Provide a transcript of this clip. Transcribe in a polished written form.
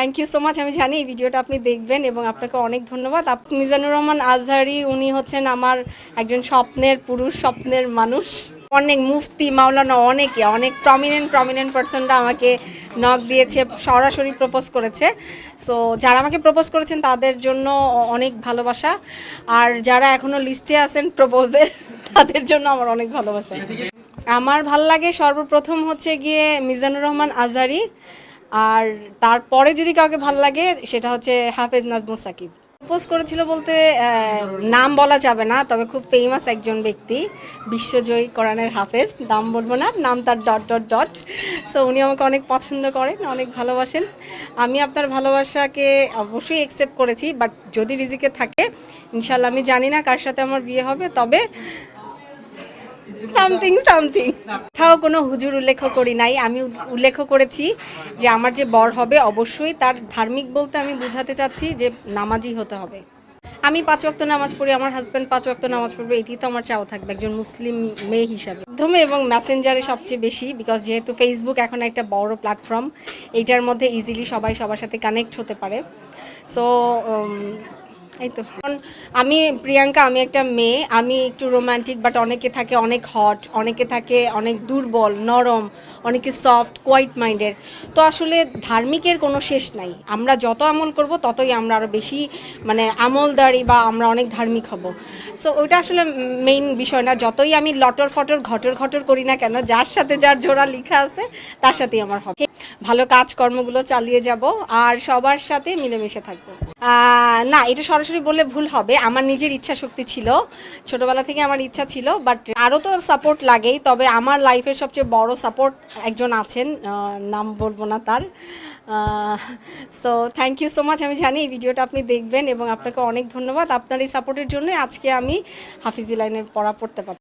Thank you so much. আমি জানি এই ভিডিওটা আপনি দেখবেন এবং আপনাকে অনেক ধন্যবাদ। মিজানুর রহমান আজহারি উনি হচ্ছেন আমার একজন স্বপ্নের পুরুষ, স্বপ্নের মানুষ। অনেক মুফতি, মাওলানা, অনেক প্রমিনেন্ট পার্সনরা আমাকে নক দিয়েছে, সরাসরি প্রপোজ করেছে। সো যারা আমাকে প্রপোজ করেছেন তাদের জন্য অনেক ভালোবাসা, আর যারা এখনও লিস্টে আছেন প্রপোজের তাদের জন্য আমার অনেক ভালোবাসা। আমার ভাল লাগে সর্বপ্রথম হচ্ছে গিয়ে মিজানুর রহমান আজহারি, আর তারপরে যদি কাউকে ভালো লাগে সেটা হচ্ছে হাফেজ নাজমুস সাকিব। প্রপোজ করেছিল বলতে নাম বলা যাবে না, তবে খুব ফেমাস একজন ব্যক্তি, বিশ্বজয়ী কোরআনের হাফেজ। নাম বলবো না, নাম তার ডট। সো উনি আমাকে অনেক পছন্দ করেন, অনেক ভালোবাসেন। আমি আপনার ভালোবাসাকে অবশ্যই অ্যাকসেপ্ট করেছি, বাট যদি রিজিকে থাকে ইনশাল্লাহ, আমি জানি না কার সাথে আমার বিয়ে হবে, তবে সামথিং কোথাও কোনো হুজুর উল্লেখ করি নাই। আমি উল্লেখ করেছি যে আমার যে বর হবে অবশ্যই তার ধার্মিক বলতে আমি বোঝাতে চাচ্ছি যে নামাজি হতে হবে। আমি 5 ওয়াক্ত নামাজ পড়ি, আমার হাজব্যান্ড 5 ওয়াক্ত নামাজ পড়বে, এটি তো আমার চাও থাকবে একজন মুসলিম মেয়ে হিসাবে। মাধ্যমে এবং মেসেঞ্জারে সবচেয়ে বেশি, বিকজ যেহেতু ফেসবুক এখন একটা বড় প্ল্যাটফর্ম, এইটার মধ্যে ইজিলি সবাই সবার সাথে কানেক্ট হতে পারে। সো এই তো। আমি প্রিয়াঙ্কা, আমি একটা মেয়ে, আমি একটু রোম্যান্টিক, বাট অনেকে থাকে অনেক হট, অনেকে থাকে অনেক দুর্বল, নরম, অনেকে সফট, কোয়াইট মাইন্ডের। তো আসলে ধার্মিকের কোনো শেষ নাই। আমরা যত আমল করব ততই আমরা আরও বেশি মানে আমলদারি বা আমরা অনেক ধার্মিক হব। সো ওইটা আসলে মেইন বিষয় না। যতই আমি লটর ফটর ঘটর করি না কেন, যার সাথে যার জোড়া লেখা আছে তার সাথেই আমার হবে। ভালো কাজকর্মগুলো চালিয়ে যাব আর সবার সাথে মিলেমিশে থাকবো। না, এটা সরাসরি বললে ভুল হবে। আমার নিজের ইচ্ছা শক্তি ছিল, ছোটবেলা থেকে আমার ইচ্ছা ছিল, বাট আরও তো সাপোর্ট লাগেই। তবে আমার লাইফের সবচেয়ে বড় সাপোর্ট একজন আছেন, নাম বলবো না তার। So thank you so much. আমি জানি এই ভিডিওটা আপনি দেখবেন এবং আপনাকে অনেক ধন্যবাদ। আপনার এই সাপোর্টের জন্য আজকে আমি হাফিজি লাইনে পড়তে পারছি।